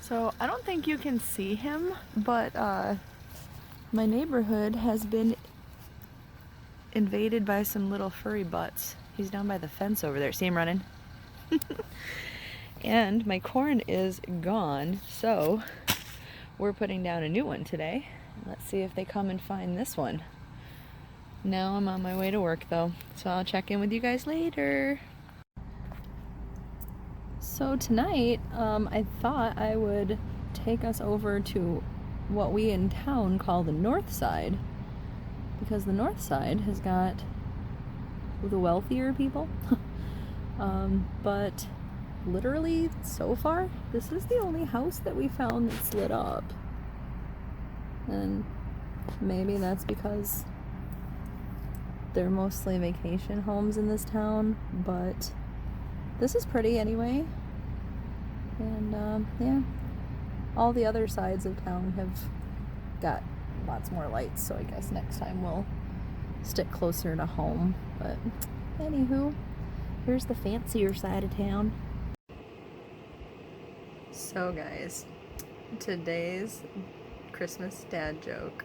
So I don't think you can see him, but my neighborhood has been invaded by some little furry butts. He's down by the fence over there. See him running? And my corn is gone, so we're putting down a new one today. Let's see if they come and find this one. Now I'm on my way to work though, so I'll check in with you guys later. So tonight, I thought I would take us over to what we in town call the North Side, because the North Side has got the wealthier people. But literally, so far, this is the only house that we found that's lit up. And maybe that's because they're mostly vacation homes in this town, but this is pretty anyway. And yeah, all the other sides of town have got lots more lights, so I guess next time we'll stick closer to home. But anywho, here's the fancier side of town. So guys, today's Christmas dad joke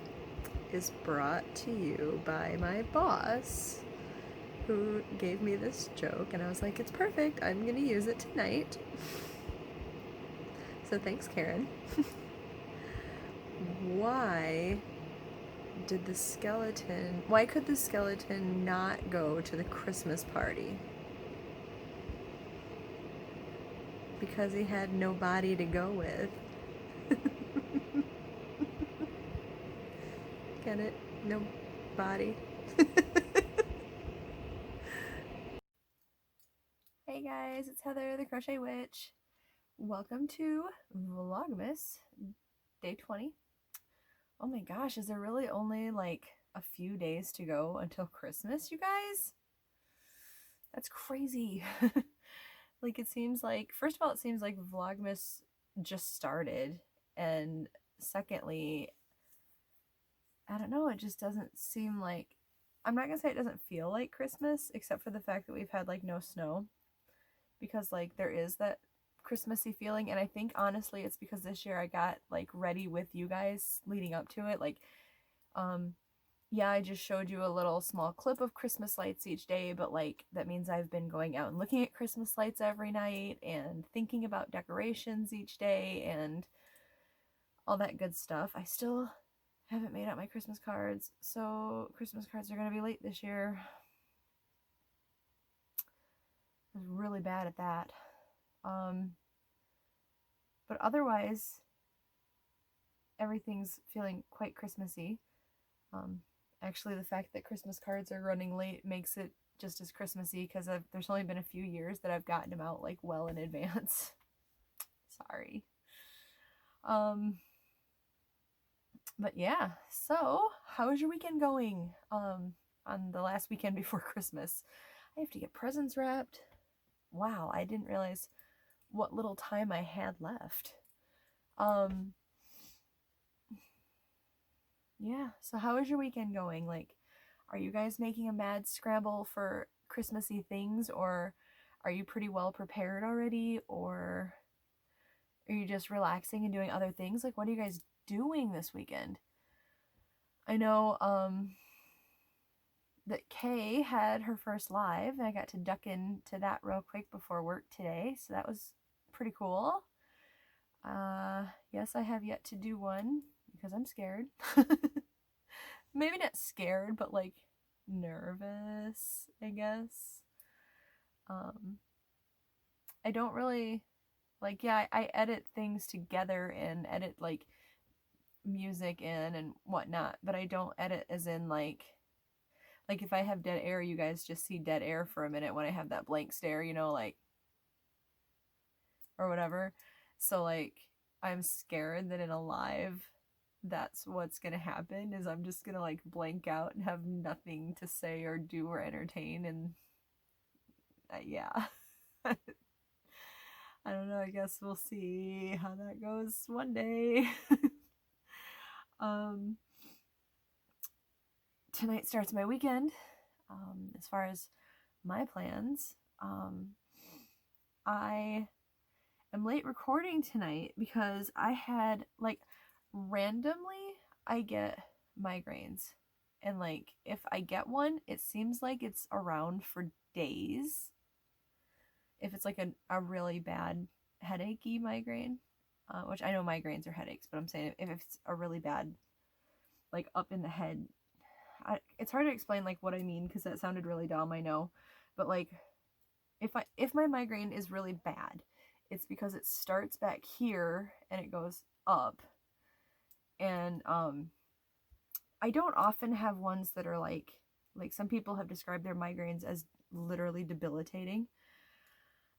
is brought to you by my boss, who gave me this joke, and I was like, it's perfect, I'm gonna use it tonight. So thanks, Karen. Why could the skeleton not go to the Christmas party? Because he had no body to go with. Get it? No body. Hey guys, it's Heather, the Crochet Witch. Welcome to Vlogmas, day 20. Oh my gosh, is there really only like a few days to go until Christmas, you guys? That's crazy. Like, it seems like, first of all, it seems like Vlogmas just started, and secondly, I don't know, it just doesn't seem like, I'm not gonna say it doesn't feel like Christmas, except for the fact that we've had like no snow, because like there is that Christmassy feeling. And I think honestly it's because this year I got like ready with you guys leading up to it. Like, yeah, I just showed you a little small clip of Christmas lights each day, but like that means I've been going out and looking at Christmas lights every night and thinking about decorations each day and all that good stuff. I still haven't made out my Christmas cards, so Christmas cards are going to be late this year. I was really bad at that. But otherwise, everything's feeling quite Christmassy. Actually, the fact that Christmas cards are running late makes it just as Christmassy, because there's only been a few years that I've gotten them out like well in advance. Sorry. But yeah, so how's your weekend going? On the last weekend before Christmas, I have to get presents wrapped. Wow, I didn't realize what little time I had left. Yeah, so how is your weekend going? Like, are you guys making a mad scramble for Christmassy things, or are you pretty well prepared already, or are you just relaxing and doing other things? Like, what are you guys doing this weekend? I know that Kay had her first live, and I got to duck into that real quick before work today, so that was pretty cool. Yes, I have yet to do one because I'm scared. Maybe not scared, but like nervous, I guess. I don't really like, yeah, I edit things together and edit like music in and whatnot, but I don't edit as in like if I have dead air, you guys just see dead air for a minute when I have that blank stare, you know, like, or whatever. So like, I'm scared that in a live, that's what's gonna happen, is I'm just gonna like blank out and have nothing to say or do or entertain. And yeah. I don't know, I guess we'll see how that goes one day. Tonight starts my weekend. As far as my plans, I I'm late recording tonight because I had, like, randomly I get migraines. And, like, if I get one, it seems like it's around for days. If it's, like, a really bad headachy migraine, which I know migraines are headaches, but I'm saying if it's a really bad, like, up in the head, it's hard to explain, like, what I mean, because that sounded really dumb, I know. But, like, if my migraine is really bad, it's because it starts back here and it goes up. And I don't often have ones that are like some people have described their migraines as literally debilitating.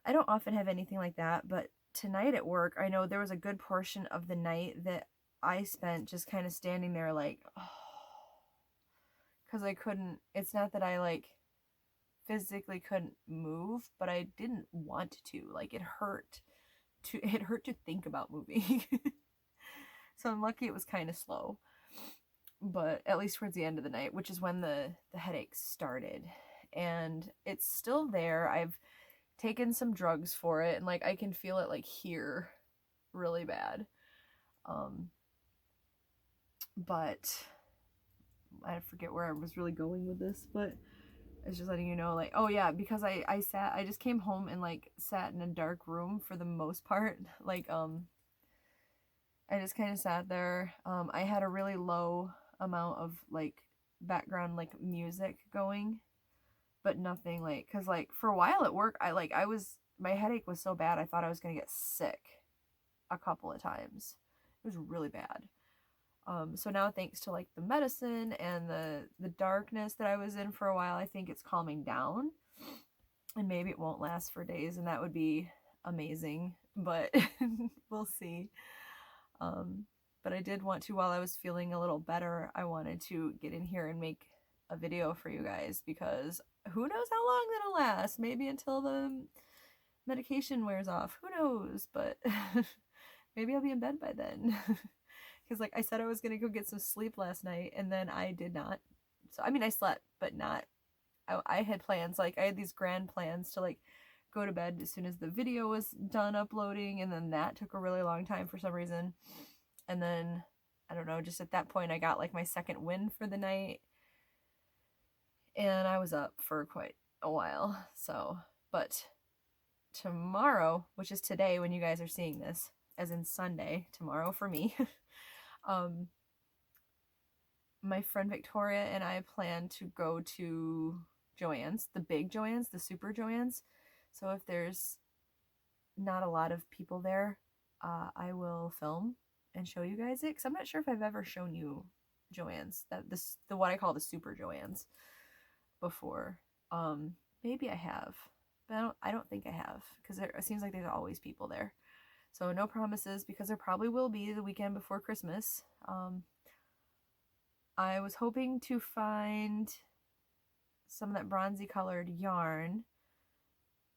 I don't often have anything like that, but tonight at work, I know there was a good portion of the night that I spent just kind of standing there like, oh, because I couldn't, it's not that I like physically couldn't move, but I didn't want to. Like, it hurt to think about moving. So I'm lucky it was kind of slow, but at least towards the end of the night, which is when the headaches started. And it's still there. I've taken some drugs for it, and like I can feel it like here really bad. But I forget where I was really going with this, but I was just letting you know, like, oh yeah, because I just came home and like sat in a dark room for the most part. Like, I just kind of sat there. I had a really low amount of like background like music going, but nothing like, cause like for a while at work, my headache was so bad I thought I was gonna get sick a couple of times. It was really bad. So now thanks to like the medicine and the darkness that I was in for a while, I think it's calming down, and maybe it won't last for days, and that would be amazing, but we'll see. But I did want to, while I was feeling a little better, I wanted to get in here and make a video for you guys, because who knows how long that'll last. Maybe until the medication wears off. Who knows? But maybe I'll be in bed by then. Because like I said, I was going to go get some sleep last night, and then I did not. So, I mean, I slept, but not. I had plans. Like, I had these grand plans to like go to bed as soon as the video was done uploading, and then that took a really long time for some reason. And then, I don't know, just at that point I got like my second win for the night, and I was up for quite a while. So, but tomorrow, which is today when you guys are seeing this, as in Sunday, tomorrow for me, my friend Victoria and I plan to go to Joann's, the big Joann's, the super Joann's. So if there's not a lot of people there, I will film and show you guys it, because I'm not sure if I've ever shown you Joann's, the what I call the super Joann's before. Maybe I have, but I don't think I have, because it seems like there's always people there. So no promises, because there probably will be the weekend before Christmas. I was hoping to find some of that bronzy colored yarn.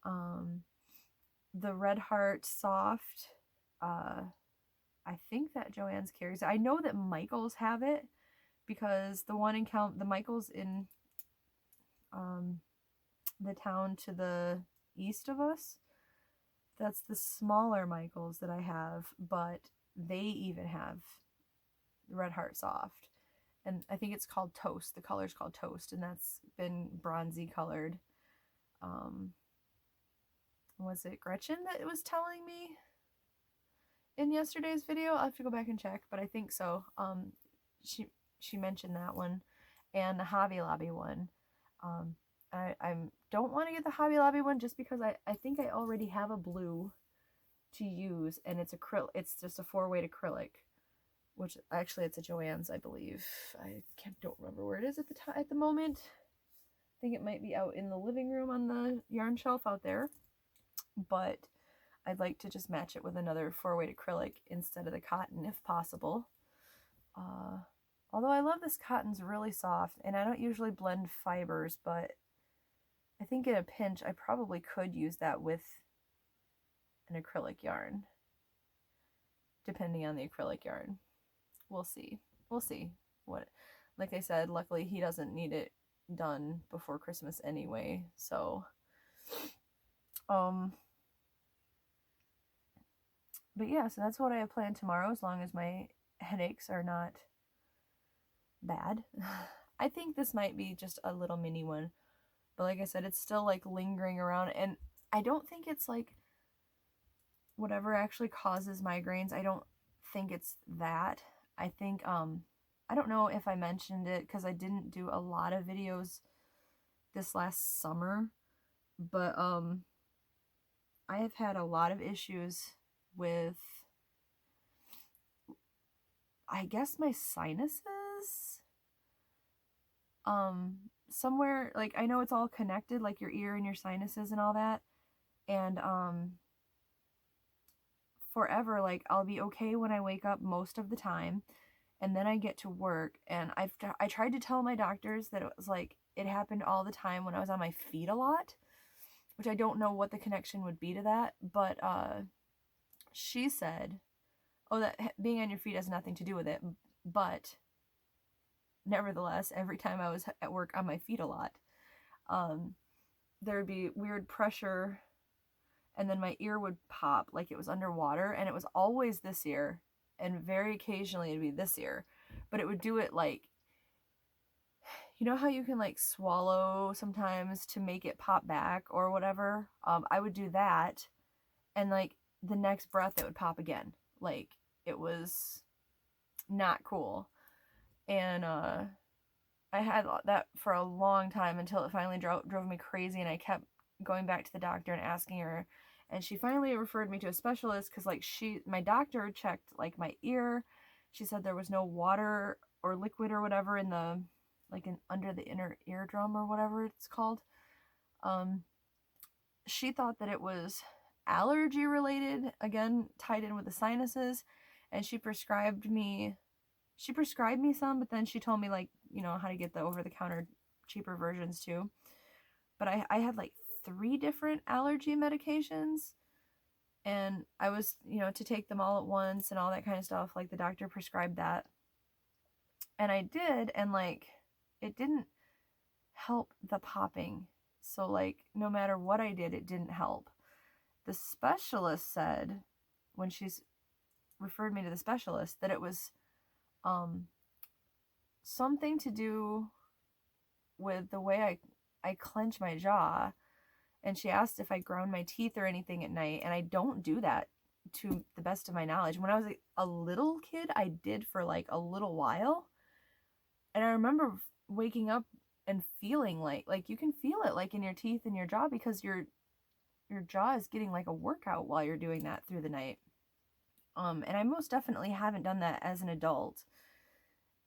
The Red Heart Soft, I think that Joann's carries it. I know that Michael's have it, because the Michael's in the town to the east of us, that's the smaller Michael's that I have, but they even have Red Heart Soft. And I think it's called Toast. The color's called Toast, and that's been bronzy colored. Was it Gretchen that was telling me in yesterday's video? I'll have to go back and check, but I think so. She mentioned that one, and the Hobby Lobby one. I don't want to get the Hobby Lobby one just because I think I already have a blue to use, and it's just a 4-weight acrylic, which actually it's a Joann's, I believe. Don't remember where it is at the moment. I think it might be out in the living room on the yarn shelf out there, but I'd like to just match it with another 4-weight acrylic instead of the cotton if possible. Although I love this cotton's really soft, and I don't usually blend fibers, but I think in a pinch I probably could use that with an acrylic yarn, depending on the acrylic yarn. We'll see. Like I said, luckily he doesn't need it done before Christmas anyway, so But yeah, so that's what I have planned tomorrow, as long as my headaches are not bad. I think this might be just a little mini one, but like I said, it's still like lingering around, and I don't think it's like whatever actually causes migraines. I don't think it's that. I think I don't know if I mentioned it because I didn't do a lot of videos this last summer, but I have had a lot of issues with, I guess, my sinuses. Somewhere, like, I know it's all connected, like your ear and your sinuses and all that, and forever, like, I'll be okay when I wake up most of the time, and then I get to work, and I tried to tell my doctors that it was like it happened all the time when I was on my feet a lot, which I don't know what the connection would be to that, but she said, oh, that being on your feet has nothing to do with it, but nevertheless, every time I was at work on my feet a lot, there would be weird pressure, and then my ear would pop like it was underwater, and it was always this ear, and very occasionally it'd be this ear, but it would do it like, you know how you can like swallow sometimes to make it pop back or whatever? I would do that, and like the next breath it would pop again. Like, it was not cool. And I had that for a long time until it finally drove me crazy, and I kept going back to the doctor and asking her, and she finally referred me to a specialist because like my doctor checked like my ear. She said there was no water or liquid or whatever in the, like, under the inner eardrum or whatever it's called. She thought that it was allergy related, again tied in with the sinuses, and she prescribed me some, but then she told me, like, you know, how to get the over-the-counter cheaper versions too. But I had like 3 different allergy medications, and I was, you know, to take them all at once and all that kind of stuff. Like, the doctor prescribed that, and I did, and like it didn't help the popping. So like no matter what I did, it didn't help. The specialist said, when she's referred me to the specialist, that it was something to do with the way I clench my jaw. And she asked if I ground my teeth or anything at night, and I don't do that, to the best of my knowledge. When I was a little kid, I did for like a little while, and I remember waking up and feeling like you can feel it like in your teeth and your jaw, because your jaw is getting like a workout while you're doing that through the night. And I most definitely haven't done that as an adult.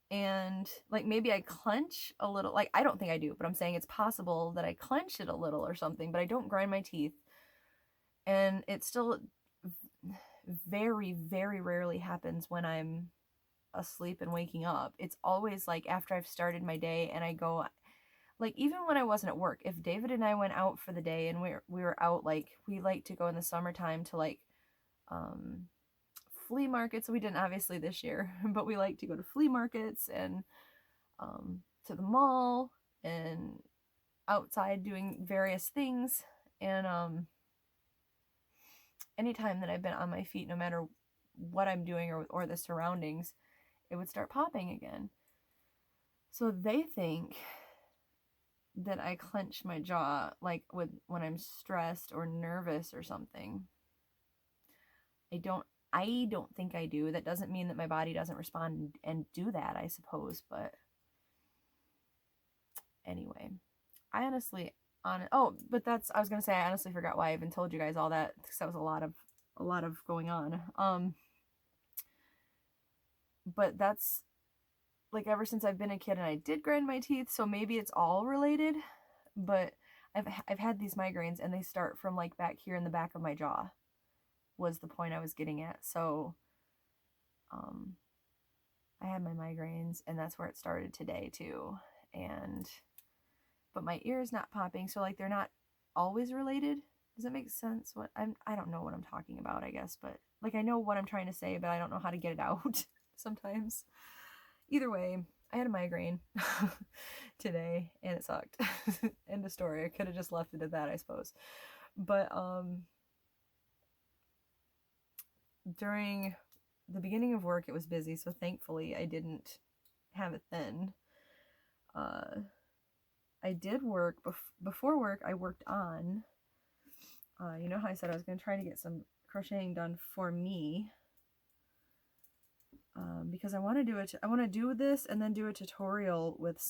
And like maybe I clench a little, like I don't think I do, but I'm saying it's possible that I clench it a little or something, but I don't grind my teeth. And it still very, very rarely happens when I'm asleep and waking up. It's always like after I've started my day and I go, like, even when I wasn't at work, if David and I went out for the day and we were out, like, we like to go in the summertime to like flea markets. We didn't obviously this year, but we like to go to flea markets and to the mall and outside doing various things. And anytime that I've been on my feet, no matter what I'm doing or the surroundings, it would start popping again. So they think that I clench my jaw like when I'm stressed or nervous or something. I don't think I do. That doesn't mean that my body doesn't respond and do that, I suppose, but anyway. I honestly but I was going to say, I honestly forgot why I even told you guys all that, because that was a lot of going on. But that's like ever since I've been a kid, and I did grind my teeth, so maybe it's all related, but I've had these migraines, and they start from like back here in the back of my jaw, was the point I was getting at. So I had my migraines, and that's where it started today too. But my ear is not popping, so like they're not always related. Does that make sense? I don't know what I'm talking about, I guess, but like I know what I'm trying to say, but I don't know how to get it out sometimes. Either way, I had a migraine today, and it sucked. End of story. I could have just left it at that, I suppose. But during the beginning of work, it was busy, so thankfully I didn't have it then. I did work before work. I worked on, you know how I said I was going to try to get some crocheting done for me, because I want to do it. I want to do this and then do a tutorial with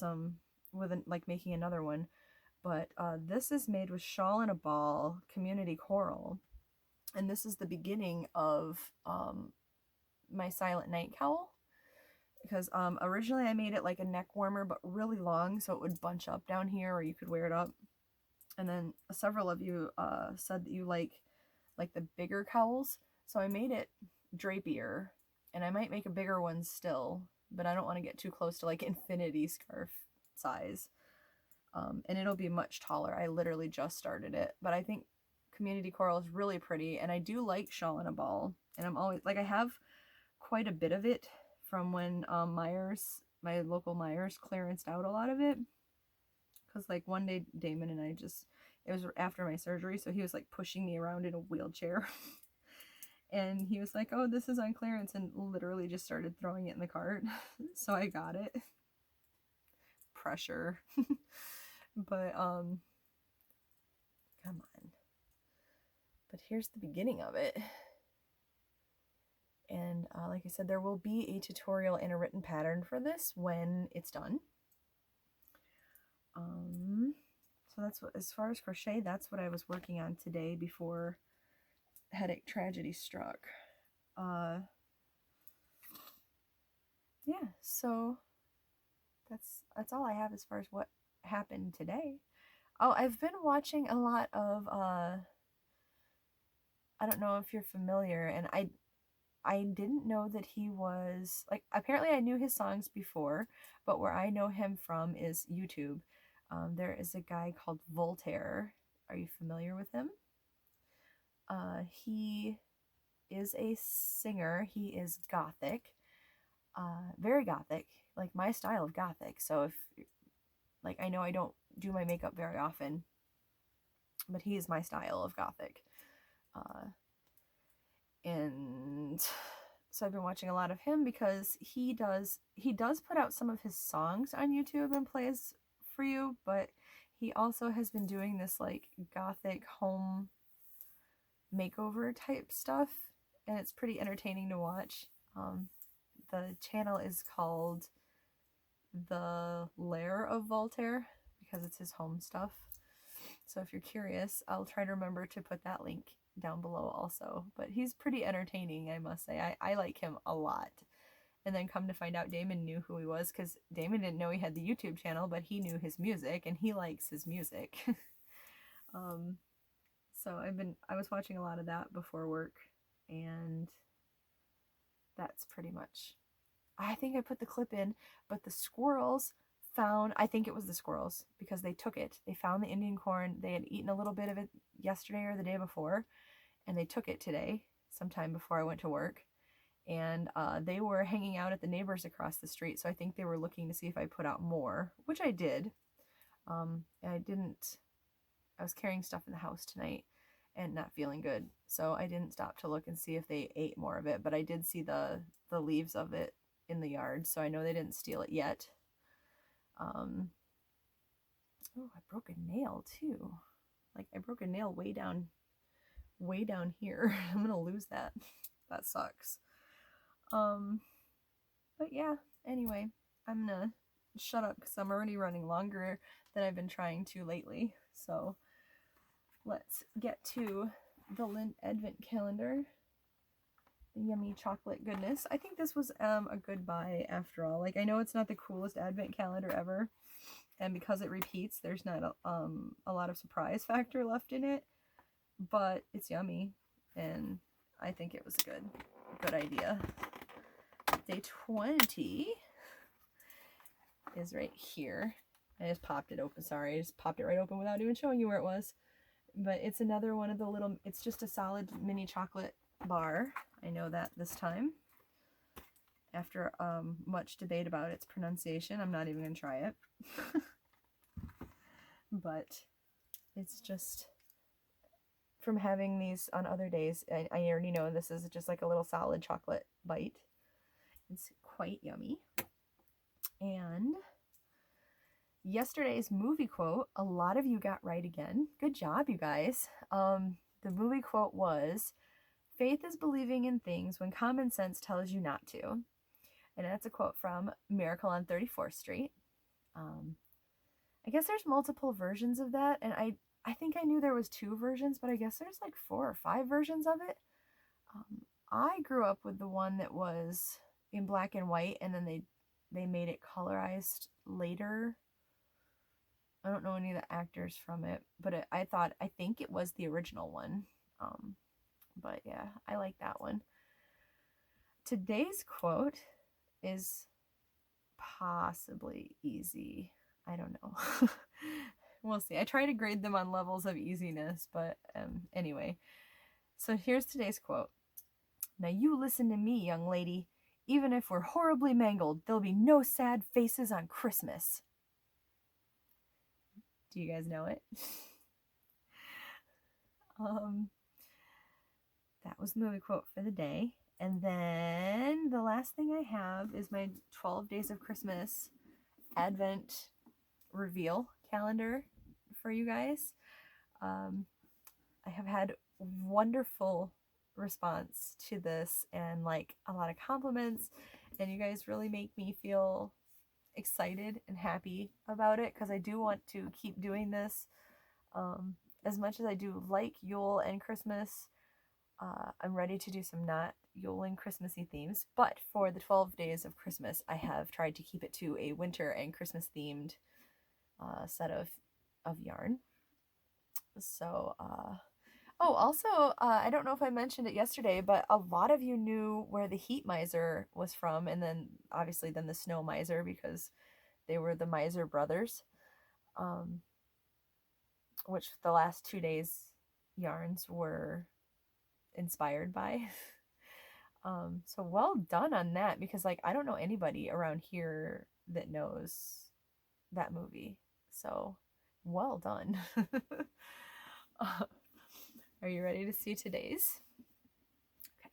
like making another one. But this is made with Shawl and a Ball Community Coral, and this is the beginning of my Silent Night cowl. Because originally I made it like a neck warmer, but really long, so it would bunch up down here, or you could wear it up. And then several of you said that you like the bigger cowls, so I made it drapier, and I might make a bigger one still, but I don't want to get too close to like infinity scarf size. And it'll be much taller. I literally just started it, but I think Community Coral is really pretty, and I do like Shawl and a Ball, and I'm always like, I have quite a bit of it from when Myers, my local Myers, clearanced out a lot of it. Because like one day Damon and I it was after my surgery, so he was like pushing me around in a wheelchair. And he was like, oh, this is on clearance, and literally just started throwing it in the cart. So I got it. Pressure. But come on. But here's the beginning of it. And like I said, there will be a tutorial and a written pattern for this when it's done. So that's what, as far as crochet, that's what I was working on today before headache tragedy struck. Yeah, so that's all I have as far as what happened today. Oh, I've been watching a lot of I don't know if you're familiar, and I didn't know that he was, like, apparently I knew his songs before, but where I know him from is YouTube. There is a guy called Voltaire. Are you familiar with him? He is a singer. He is gothic. Very gothic, like my style of gothic. So if, like, I know I don't do my makeup very often, but he is my style of gothic. And so I've been watching a lot of him because he does put out some of his songs on YouTube and plays for you, but he also has been doing this like gothic home makeover type stuff, and it's pretty entertaining to watch. The channel is called The Lair of Voltaire because it's his home stuff. So if you're curious, I'll try to remember to put that link down below also. But he's pretty entertaining, I must say. I like him a lot. And then come to find out Damon knew who he was, because Damon didn't know he had the YouTube channel, but he knew his music, and he likes his music. So I was watching a lot of that before work, and that's pretty much. I think I put the clip in, but the squirrels found, I think it was the squirrels, because they took it. They found the Indian corn. They had eaten a little bit of it yesterday or the day before, and they took it today, sometime before I went to work. And they were hanging out at the neighbors across the street, so I think they were looking to see if I put out more, which I did. And I was carrying stuff in the house tonight and not feeling good, so I didn't stop to look and see if they ate more of it, but I did see the leaves of it in the yard, so I know they didn't steal it yet. Oh, I broke a nail too. Like, I broke a nail way down here. I'm gonna lose that. That sucks. But yeah, anyway, I'm gonna shut up because I'm already running longer than I've been trying to lately. So let's get to the Lindt Advent Calendar. The yummy chocolate goodness. I think this was a good buy after all. Like, I know it's not the coolest Advent calendar ever, and because it repeats, there's not a lot of surprise factor left in it, but it's yummy, and I think it was a good idea. Day 20 is right here. I just popped it open. Sorry, I just popped it right open without even showing you where it was. But it's another one of the little, it's just a solid mini chocolate bar. I know that this time. After much debate about its pronunciation, I'm not even going to try it. But it's just, from having these on other days. I already know this is just like a little solid chocolate bite. It's quite yummy. And yesterday's movie quote, a lot of you got right again. Good job, you guys. The movie quote was, "Faith is believing in things when common sense tells you not to." And that's a quote from Miracle on 34th Street. I guess there's multiple versions of that, and I think I knew there was 2 versions, but I guess there's like 4 or 5 versions of it. I grew up with the one that was in black and white, and then they made it colorized later. I don't know any of the actors from it, but I think it was the original one. But yeah, I like that one. Today's quote is possibly easy. I don't know. We'll see. I try to grade them on levels of easiness, but anyway. So here's today's quote. "Now you listen to me, young lady. Even if we're horribly mangled, there'll be no sad faces on Christmas." Do you guys know it? That was the movie quote for the day. And then the last thing I have is my 12 Days of Christmas Advent reveal calendar for you guys. I have had wonderful response to this and like a lot of compliments, and you guys really make me feel excited and happy about it, because I do want to keep doing this. As much as I do like Yule and Christmas, I'm ready to do some not Yule and Christmassy themes, but for the 12 Days of Christmas, I have tried to keep it to a winter and Christmas themed set of yarn. So, also, I don't know if I mentioned it yesterday, but a lot of you knew where the Heat Miser was from, and then obviously then the Snow Miser, because they were the Miser brothers, which the last 2 days yarns were inspired by. So well done on that, because like I don't know anybody around here that knows that movie. So well done. Are you ready to see today's? Okay.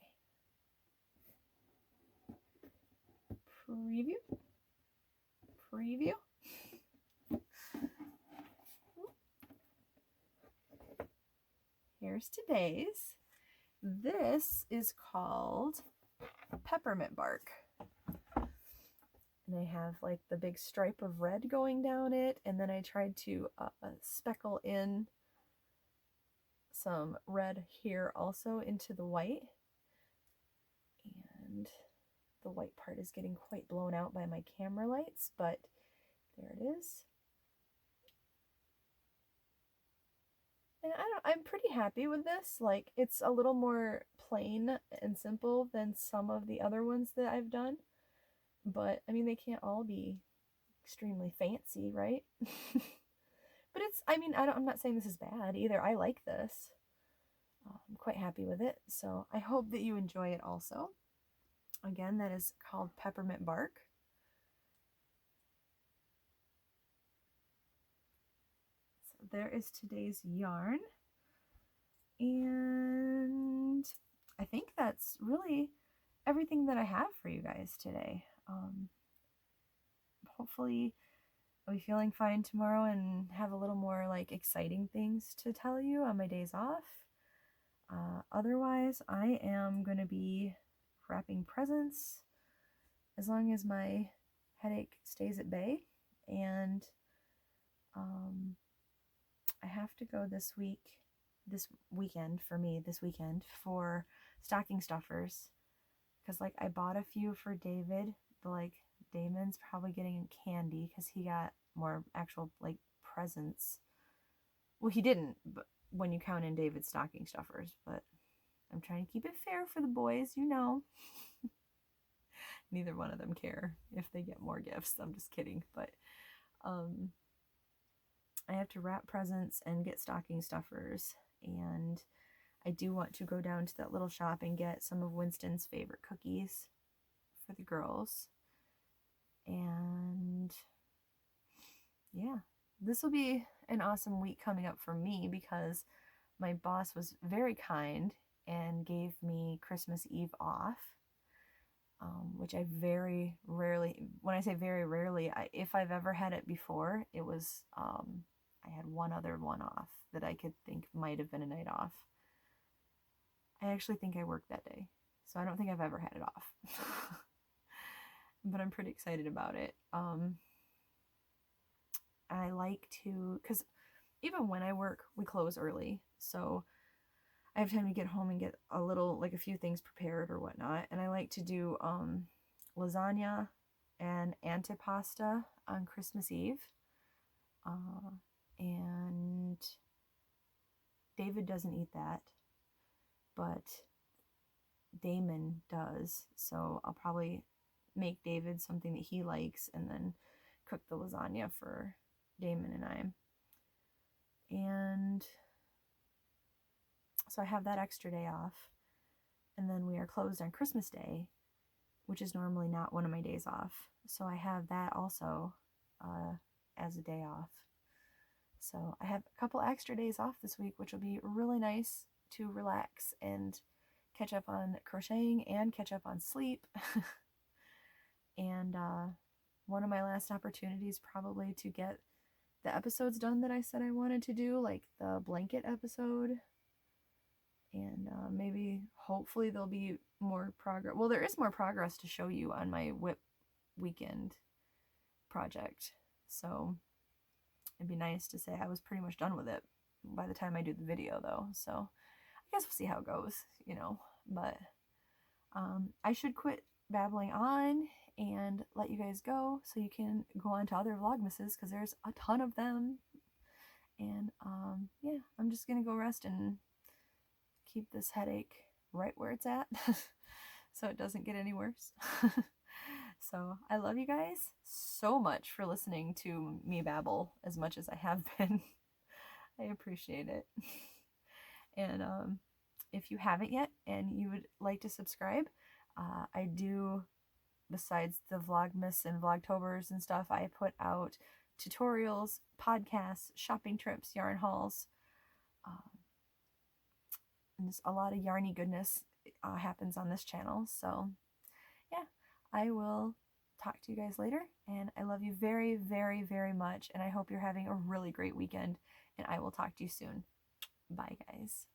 Preview. Here's today's. This is called Peppermint Bark. And I have like the big stripe of red going down it, and then I tried to speckle in some red here also into the white. And the white part is getting quite blown out by my camera lights, but there it is. And I'm pretty happy with this. Like, it's a little more plain and simple than some of the other ones that I've done. But, I mean, they can't all be extremely fancy, right? But I'm not saying this is bad either. I like this. I'm quite happy with it. So I hope that you enjoy it also. Again, that is called Peppermint Bark. So there is today's yarn. And I think that's really everything that I have for you guys today. Hopefully I'll be feeling fine tomorrow and have a little more like exciting things to tell you on my days off. Otherwise, I am going to be wrapping presents as long as my headache stays at bay. And I have to go this weekend for stocking stuffers, because like I bought a few for David, but like Damon's probably getting candy because he got more actual like presents. Well, he didn't, but when you count in David's stocking stuffers, but I'm trying to keep it fair for the boys, you know. Neither one of them care if they get more gifts. I'm just kidding, but I have to wrap presents and get stocking stuffers, and I do want to go down to that little shop and get some of Winston's favorite cookies for the girls. And yeah, this will be an awesome week coming up for me, because my boss was very kind and gave me Christmas Eve off, which I very rarely, when I say very rarely, if I've ever had it before, it was, I had one other one off that I could think might have been a night off. I actually think I worked that day, so I don't think I've ever had it off. But I'm pretty excited about it. I like to, because even when I work, we close early, so I have time to get home and get a little, like a few things prepared or whatnot. And I like to do lasagna and antipasta on Christmas Eve. And David doesn't eat that, but Damon does. So I'll probably make David something that he likes and then cook the lasagna for Damon and I. And so I have that extra day off. And then we are closed on Christmas Day, which is normally not one of my days off. So I have that also as a day off. So I have a couple extra days off this week, which will be really nice to relax and catch up on crocheting and catch up on sleep. And one of my last opportunities probably to get the episodes done that I said I wanted to do, like the blanket episode. And maybe, hopefully, there'll be more progress. Well, there is more progress to show you on my WIP weekend project. So it'd be nice to say I was pretty much done with it by the time I do the video, though. So I guess we'll see how it goes, you know. But I should quit babbling on and let you guys go so you can go on to other Vlogmases, because there's a ton of them. And yeah, I'm just going to go rest and keep this headache right where it's at so it doesn't get any worse. So I love you guys so much for listening to me babble as much as I have been. I appreciate it. And if you haven't yet and you would like to subscribe, I do, besides the Vlogmas and Vlogtobers and stuff, I put out tutorials, podcasts, shopping trips, yarn hauls, and just a lot of yarny goodness happens on this channel. So yeah, I will talk to you guys later, and I love you very, very, very much, and I hope you're having a really great weekend, and I will talk to you soon. Bye, guys.